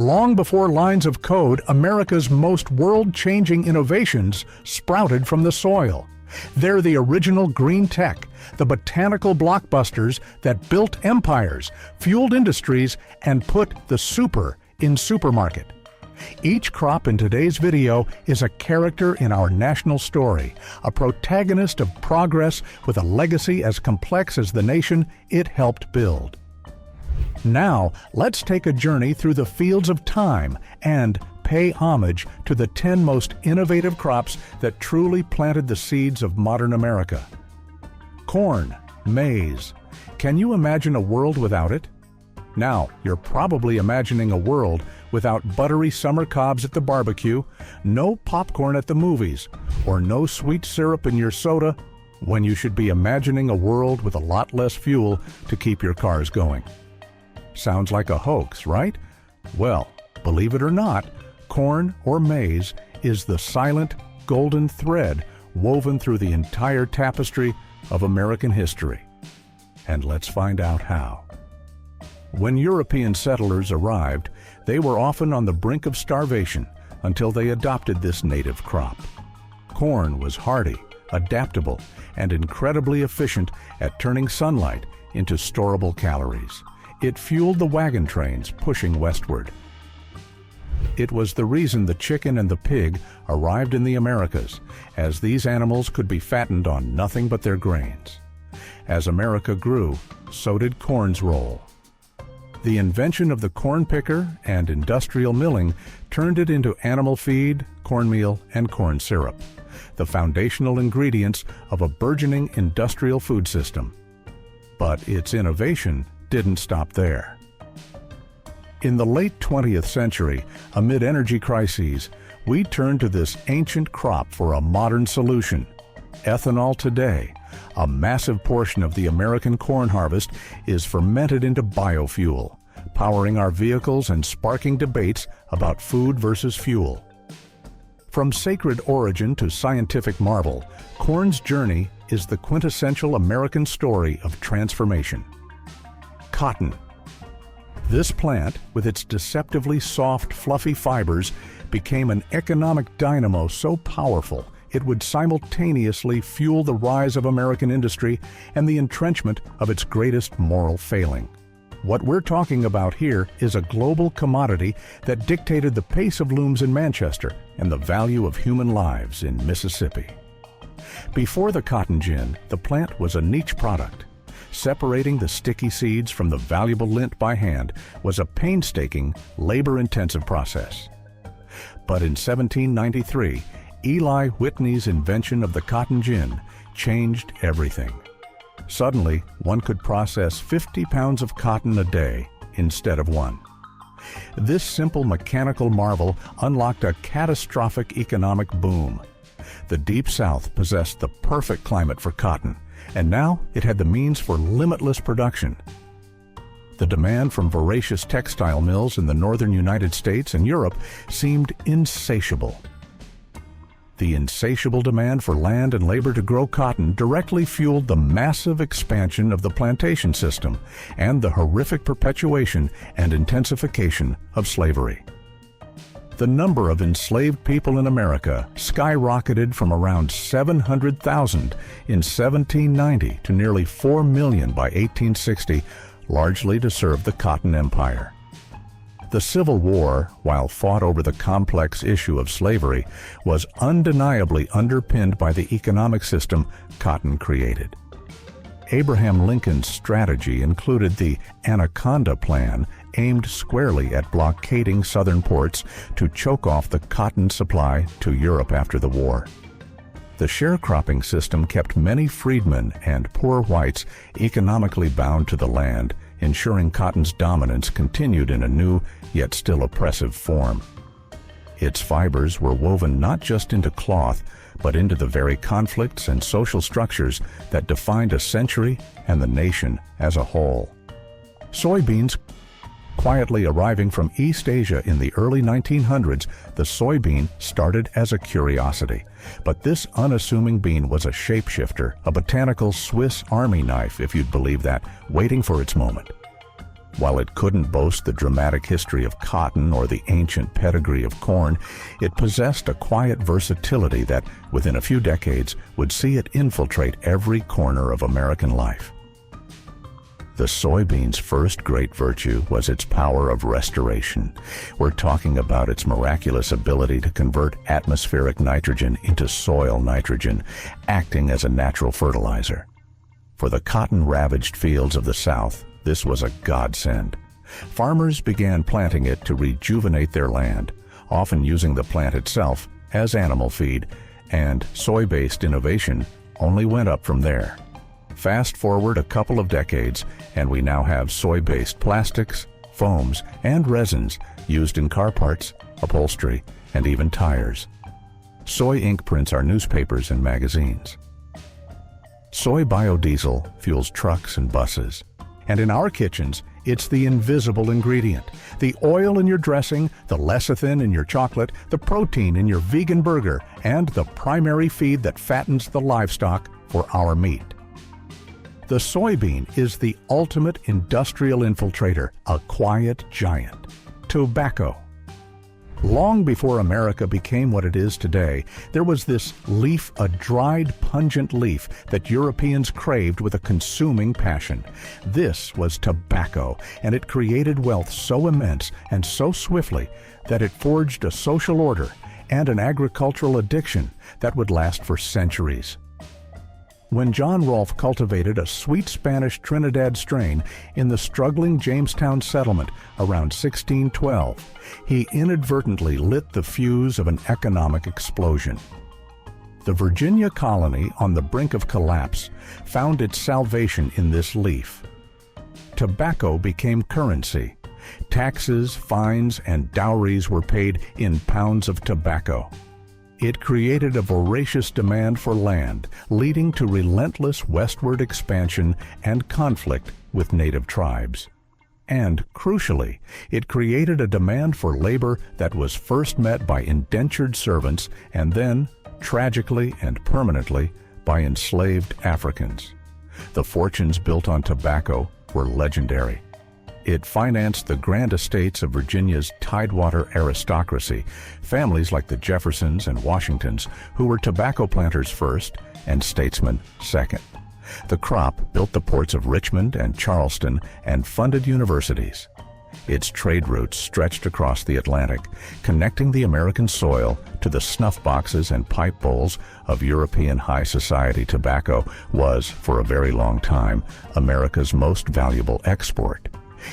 Long before lines of code, America's most world-changing innovations sprouted from the soil. They're the original green tech, the botanical blockbusters that built empires, fueled industries, and put the super in supermarket. Each crop in today's video is a character in our national story, a protagonist of progress with a legacy as complex as the nation it helped build. Now, let's take a journey through the fields of time and pay homage to the 10 most innovative crops that truly planted the seeds of modern America. Corn, maize. Can you imagine a world without it? Now, you're probably imagining a world without buttery summer cobs at the barbecue, no popcorn at the movies, or no sweet syrup in your soda, when you should be imagining a world with a lot less fuel to keep your cars going. Sounds like a hoax, right? Well, believe it or not, corn or maize is the silent, golden thread woven through the entire tapestry of American history. And let's find out how. When European settlers arrived, they were often on the brink of starvation until they adopted this native crop. Corn was hardy, adaptable, and incredibly efficient at turning sunlight into storable calories. It fueled the wagon trains pushing westward. It was the reason the chicken and the pig arrived in the Americas, as these animals could be fattened on nothing but their grains. As America grew, so did corn's role. The invention of the corn picker and industrial milling turned it into animal feed, cornmeal, and corn syrup, the foundational ingredients of a burgeoning industrial food system. But its innovation didn't stop there. In the late 20th century, amid energy crises, we turned to this ancient crop for a modern solution. Ethanol today, a massive portion of the American corn harvest, is fermented into biofuel, powering our vehicles and sparking debates about food versus fuel. From sacred origin to scientific marvel, corn's journey is the quintessential American story of transformation. Cotton. This plant, with its deceptively soft, fluffy fibers, became an economic dynamo so powerful it would simultaneously fuel the rise of American industry and the entrenchment of its greatest moral failing. What we're talking about here is a global commodity that dictated the pace of looms in Manchester and the value of human lives in Mississippi. Before the cotton gin, the plant was a niche product. Separating the sticky seeds from the valuable lint by hand was a painstaking, labor-intensive process. But in 1793, Eli Whitney's invention of the cotton gin changed everything. Suddenly, one could process 50 pounds of cotton a day instead of one. This simple mechanical marvel unlocked a catastrophic economic boom. The Deep South possessed the perfect climate for cotton, and now it had the means for limitless production. The demand from voracious textile mills in the northern United States and Europe seemed insatiable. The insatiable demand for land and labor to grow cotton directly fueled the massive expansion of the plantation system and the horrific perpetuation and intensification of slavery. The number of enslaved people in America skyrocketed from around 700,000 in 1790 to nearly 4 million by 1860, largely to serve the Cotton Empire. The Civil War, while fought over the complex issue of slavery, was undeniably underpinned by the economic system cotton created. Abraham Lincoln's strategy included the Anaconda Plan, aimed squarely at blockading southern ports to choke off the cotton supply to Europe after the war. The sharecropping system kept many freedmen and poor whites economically bound to the land, ensuring cotton's dominance continued in a new yet still oppressive form. Its fibers were woven not just into cloth, but into the very conflicts and social structures that defined a century and the nation as a whole. Soybeans. Quietly arriving from East Asia in the early 1900s, the soybean started as a curiosity. But this unassuming bean was a shapeshifter, a botanical Swiss Army knife, if you'd believe that, waiting for its moment. While it couldn't boast the dramatic history of cotton or the ancient pedigree of corn, it possessed a quiet versatility that, within a few decades, would see it infiltrate every corner of American life. The soybean's first great virtue was its power of restoration. We're talking about its miraculous ability to convert atmospheric nitrogen into soil nitrogen, acting as a natural fertilizer. For the cotton-ravaged fields of the South, this was a godsend. Farmers began planting it to rejuvenate their land, often using the plant itself as animal feed, and soy-based innovation only went up from there. Fast forward a couple of decades, and we now have soy-based plastics, foams, and resins used in car parts, upholstery, and even tires. Soy ink prints our newspapers and magazines. Soy biodiesel fuels trucks and buses. And in our kitchens, it's the invisible ingredient. The oil in your dressing, the lecithin in your chocolate, the protein in your vegan burger, and the primary feed that fattens the livestock for our meat. The soybean is the ultimate industrial infiltrator, a quiet giant. Tobacco. Long before America became what it is today, there was this leaf, a dried, pungent leaf that Europeans craved with a consuming passion. This was tobacco, and it created wealth so immense and so swiftly that it forged a social order and an agricultural addiction that would last for centuries. When John Rolfe cultivated a sweet Spanish Trinidad strain in the struggling Jamestown settlement around 1612, he inadvertently lit the fuse of an economic explosion. The Virginia colony, on the brink of collapse, found its salvation in this leaf. Tobacco became currency. Taxes, fines, and dowries were paid in pounds of tobacco. It created a voracious demand for land, leading to relentless westward expansion and conflict with native tribes. And, crucially, it created a demand for labor that was first met by indentured servants and then, tragically and permanently, by enslaved Africans. The fortunes built on tobacco were legendary. It financed the grand estates of Virginia's tidewater aristocracy, families like the Jeffersons and Washingtons, who were tobacco planters first and statesmen second. The crop built the ports of Richmond and Charleston and funded universities. Its trade routes stretched across the Atlantic, connecting the American soil to the snuff boxes and pipe bowls of European high society. Tobacco was, for a very long time, America's most valuable export.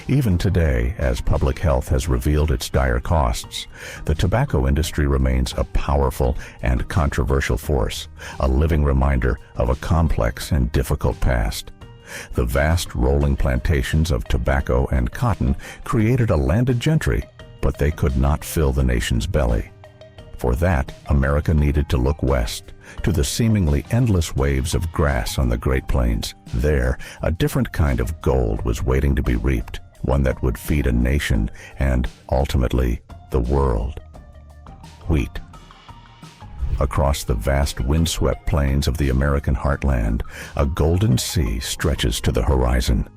Even today, as public health has revealed its dire costs, the tobacco industry remains a powerful and controversial force, a living reminder of a complex and difficult past. The vast rolling plantations of tobacco and cotton created a landed gentry, but they could not fill the nation's belly. For that, America needed to look west, to the seemingly endless waves of grass on the Great Plains. There, a different kind of gold was waiting to be reaped, one that would feed a nation and, ultimately, the world. Wheat. Across the vast windswept plains of the American heartland, a golden sea stretches to the horizon.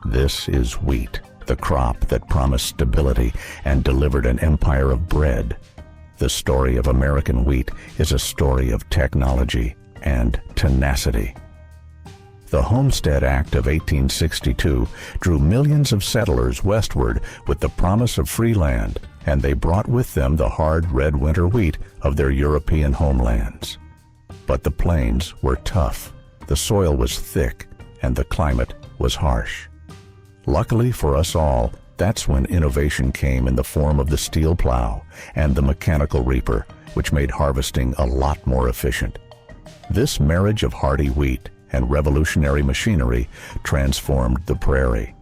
This is wheat, the crop that promised stability and delivered an empire of bread. The story of American wheat is a story of technology and tenacity. The Homestead Act of 1862 drew millions of settlers westward with the promise of free land, and they brought with them the hard red winter wheat of their European homelands. But the plains were tough, the soil was thick, and the climate was harsh. Luckily for us all, that's when innovation came in the form of the steel plow and the mechanical reaper, which made harvesting a lot more efficient. This marriage of hardy wheat and revolutionary machinery transformed the prairie.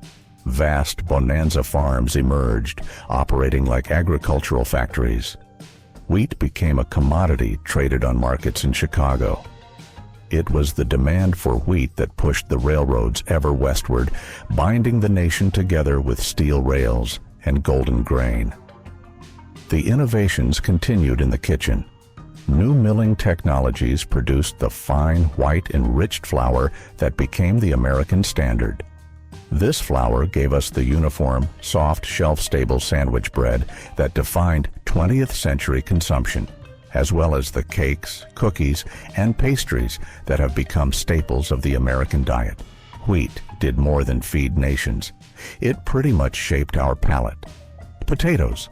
Vast bonanza farms emerged, operating like agricultural factories. Wheat became a commodity traded on markets in Chicago. It was the demand for wheat that pushed the railroads ever westward, binding the nation together with steel rails and golden grain. The innovations continued in the kitchen. New milling technologies produced the fine, white, enriched flour that became the American standard. This flour gave us the uniform, soft, shelf-stable sandwich bread that defined 20th century consumption, as well as the cakes, cookies, and pastries that have become staples of the American diet. Wheat did more than feed nations. It pretty much shaped our palate. Potatoes.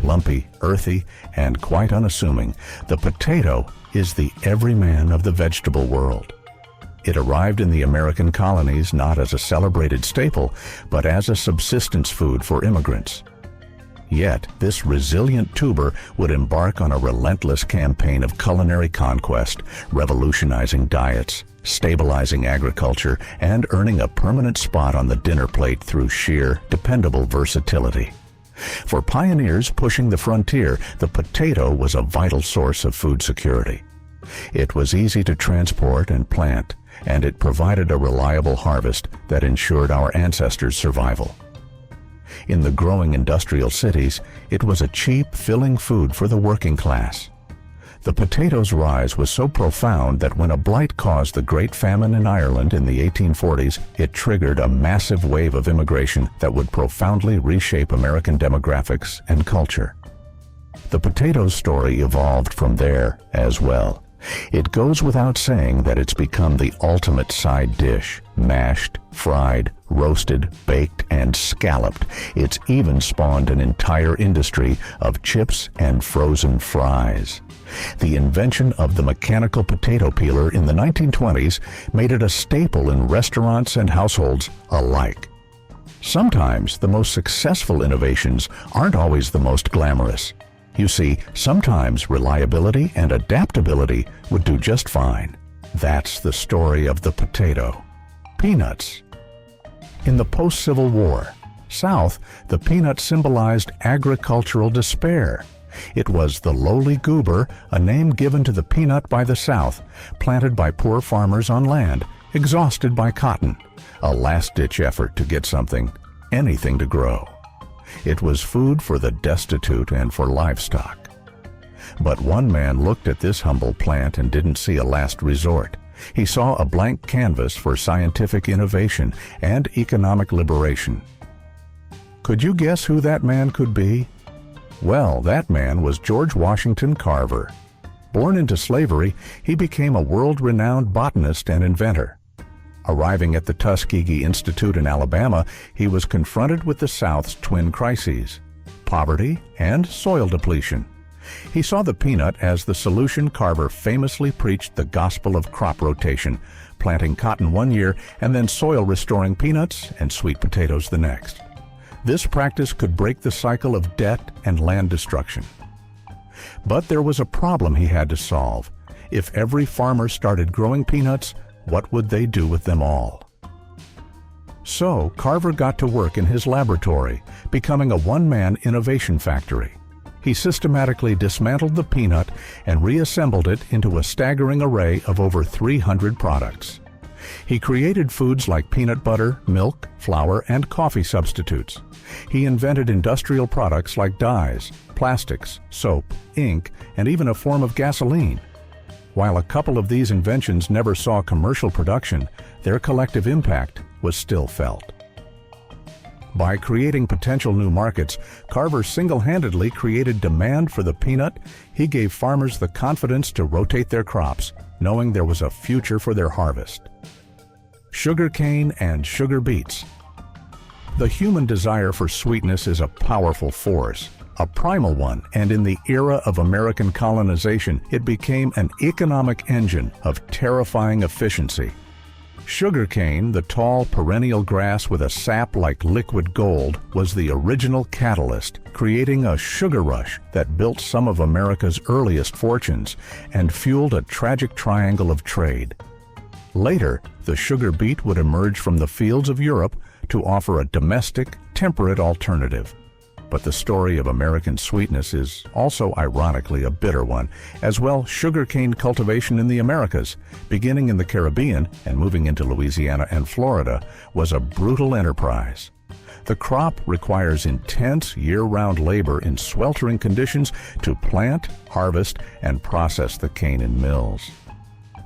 Lumpy, earthy, and quite unassuming, the potato is the everyman of the vegetable world. It arrived in the American colonies not as a celebrated staple, but as a subsistence food for immigrants. Yet, this resilient tuber would embark on a relentless campaign of culinary conquest, revolutionizing diets, stabilizing agriculture, and earning a permanent spot on the dinner plate through sheer, dependable versatility. For pioneers pushing the frontier, the potato was a vital source of food security. It was easy to transport and plant, and it provided a reliable harvest that ensured our ancestors' survival. In the growing industrial cities, it was a cheap, filling food for the working class. The potato's rise was so profound that when a blight caused the Great Famine in Ireland in the 1840s, it triggered a massive wave of immigration that would profoundly reshape American demographics and culture. The potato's story evolved from there as well. It goes without saying that it's become the ultimate side dish, mashed, fried, roasted, baked, and scalloped. It's even spawned an entire industry of chips and frozen fries. The invention of the mechanical potato peeler in the 1920s made it a staple in restaurants and households alike. Sometimes the most successful innovations aren't always the most glamorous. You see, sometimes reliability and adaptability would do just fine. That's the story of the potato. Peanuts. In the post-Civil War South, the peanut symbolized agricultural despair. It was the lowly goober, a name given to the peanut by the South, planted by poor farmers on land, exhausted by cotton, a last-ditch effort to get anything to grow. It was food for the destitute and for livestock. But one man looked at this humble plant and didn't see a last resort. He saw a blank canvas for scientific innovation and economic liberation. Could you guess who that man could be? Well, that man was George Washington Carver. Born into slavery, he became a world-renowned botanist and inventor. Arriving at the Tuskegee Institute in Alabama, he was confronted with the South's twin crises: poverty and soil depletion. He saw the peanut as the solution. Carver famously preached the gospel of crop rotation, planting cotton one year and then soil-restoring peanuts and sweet potatoes the next. This practice could break the cycle of debt and land destruction. But there was a problem he had to solve. If every farmer started growing peanuts, what would they do with them all? So Carver got to work in his laboratory, becoming a one-man innovation factory. He systematically dismantled the peanut and reassembled it into a staggering array of over 300 products. He created foods like peanut butter, milk, flour, and coffee substitutes. He invented industrial products like dyes, plastics, soap, ink, and even a form of gasoline. While a couple of these inventions never saw commercial production, their collective impact was still felt. By creating potential new markets, Carver single-handedly created demand for the peanut. He gave farmers the confidence to rotate their crops, knowing there was a future for their harvest. Sugarcane and sugar beets. The human desire for sweetness is a powerful force, a primal one, and in the era of American colonization, it became an economic engine of terrifying efficiency. Sugarcane, the tall perennial grass with a sap like liquid gold, was the original catalyst, creating a sugar rush that built some of America's earliest fortunes and fueled a tragic triangle of trade. Later, the sugar beet would emerge from the fields of Europe to offer a domestic, temperate alternative. But the story of American sweetness is also ironically a bitter one. As well, sugarcane cultivation in the Americas, beginning in the Caribbean and moving into Louisiana and Florida, was a brutal enterprise. The crop requires intense year-round labor in sweltering conditions to plant, harvest, and process the cane in mills.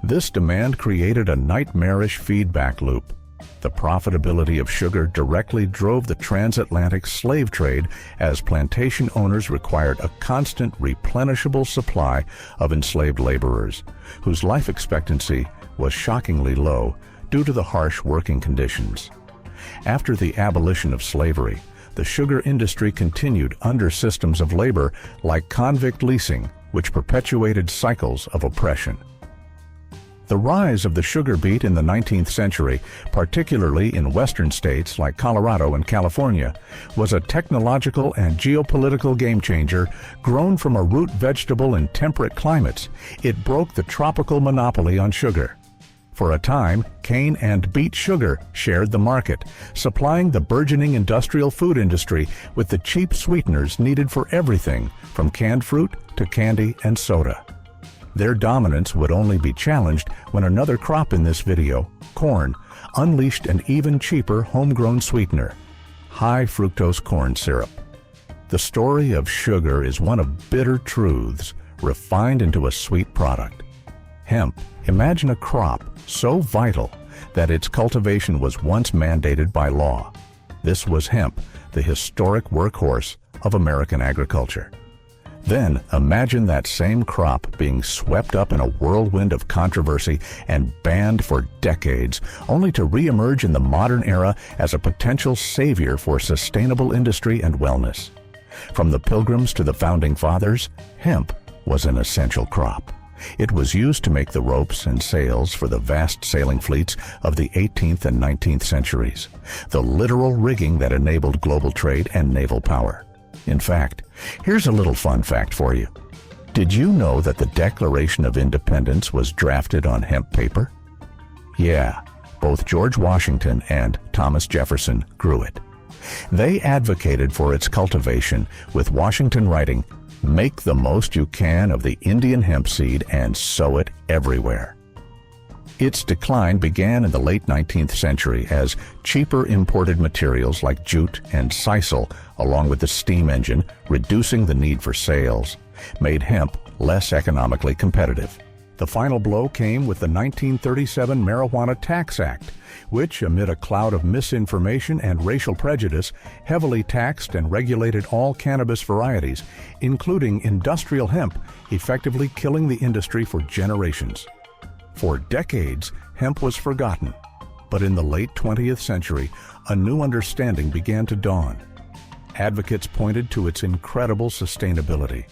This demand created a nightmarish feedback loop. The profitability of sugar directly drove the transatlantic slave trade as plantation owners required a constant replenishable supply of enslaved laborers, whose life expectancy was shockingly low due to the harsh working conditions. After the abolition of slavery, the sugar industry continued under systems of labor like convict leasing, which perpetuated cycles of oppression. The rise of the sugar beet in the 19th century, particularly in western states like Colorado and California, was a technological and geopolitical game-changer. Grown from a root vegetable in temperate climates, it broke the tropical monopoly on sugar. For a time, cane and beet sugar shared the market, supplying the burgeoning industrial food industry with the cheap sweeteners needed for everything from canned fruit to candy and soda. Their dominance would only be challenged when another crop in this video, corn, unleashed an even cheaper homegrown sweetener, high fructose corn syrup. The story of sugar is one of bitter truths refined into a sweet product. Hemp. Imagine a crop so vital that its cultivation was once mandated by law. This was hemp, the historic workhorse of American agriculture. Then imagine that same crop being swept up in a whirlwind of controversy and banned for decades, only to re-emerge in the modern era as a potential savior for sustainable industry and wellness. From the Pilgrims to the Founding Fathers, hemp was an essential crop. It was used to make the ropes and sails for the vast sailing fleets of the 18th and 19th centuries, the literal rigging that enabled global trade and naval power. In fact, here's a little fun fact for you. Did you know that the Declaration of Independence was drafted on hemp paper? Yeah, both George Washington and Thomas Jefferson grew it. They advocated for its cultivation, with Washington writing, "Make the most you can of the Indian hemp seed and sow it everywhere." Its decline began in the late 19th century as cheaper imported materials like jute and sisal, along with the steam engine, reducing the need for sails, made hemp less economically competitive. The final blow came with the 1937 Marijuana Tax Act, which, amid a cloud of misinformation and racial prejudice, heavily taxed and regulated all cannabis varieties, including industrial hemp, effectively killing the industry for generations. For decades, hemp was forgotten, but in the late 20th century, a new understanding began to dawn. Advocates pointed to its incredible sustainability.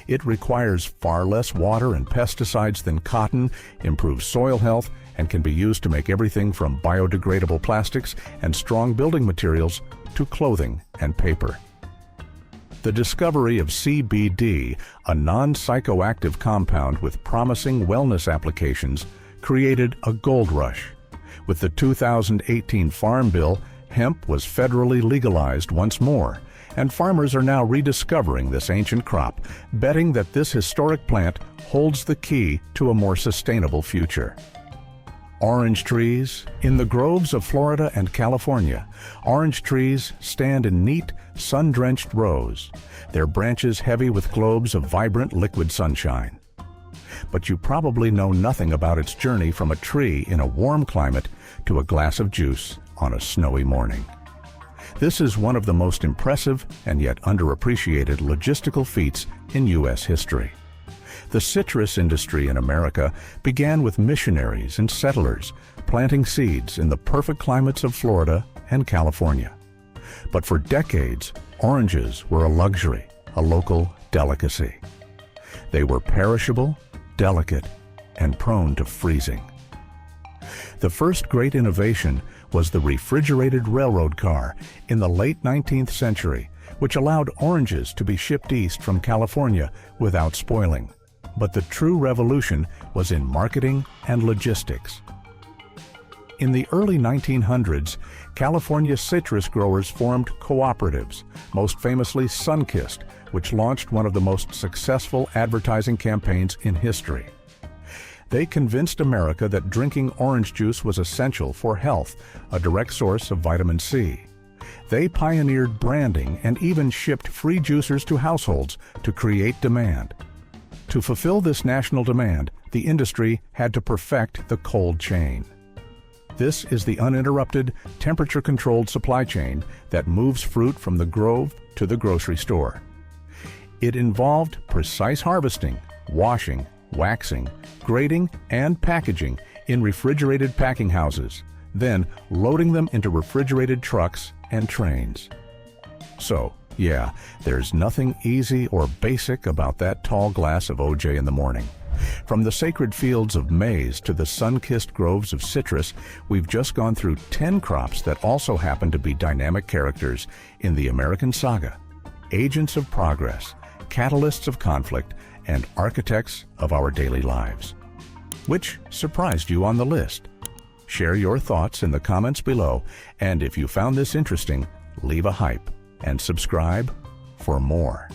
It requires far less water and pesticides than cotton, improves soil health, and can be used to make everything from biodegradable plastics and strong building materials to clothing and paper. The discovery of CBD, a non-psychoactive compound with promising wellness applications, created a gold rush. With the 2018 Farm Bill, hemp was federally legalized once more, and farmers are now rediscovering this ancient crop, betting that this historic plant holds the key to a more sustainable future. Orange trees. In the groves of Florida and California, orange trees stand in neat, sun-drenched rows, their branches heavy with globes of vibrant liquid sunshine. But you probably know nothing about its journey from a tree in a warm climate to a glass of juice on a snowy morning. This is one of the most impressive and yet underappreciated logistical feats in U.S. history. The citrus industry in America began with missionaries and settlers planting seeds in the perfect climates of Florida and California. But for decades, oranges were a luxury, a local delicacy. They were perishable, delicate, and prone to freezing. The first great innovation was the refrigerated railroad car in the late 19th century, which allowed oranges to be shipped east from California without spoiling. But the true revolution was in marketing and logistics. In the early 1900s, California citrus growers formed cooperatives, most famously Sunkist, which launched one of the most successful advertising campaigns in history. They convinced America that drinking orange juice was essential for health, a direct source of vitamin C. They pioneered branding and even shipped free juicers to households to create demand. To fulfill this national demand, the industry had to perfect the cold chain. This is the uninterrupted, temperature-controlled supply chain that moves fruit from the grove to the grocery store. It involved precise harvesting, washing, waxing, grading, and packaging in refrigerated packing houses, then loading them into refrigerated trucks and trains. So, yeah, there's nothing easy or basic about that tall glass of OJ in the morning. From the sacred fields of maize to the sun-kissed groves of citrus, we've just gone through 10 crops that also happen to be dynamic characters in the American saga, agents of progress, catalysts of conflict, and architects of our daily lives. Which surprised you on the list? Share your thoughts in the comments below, and if you found this interesting, leave a hype and subscribe for more.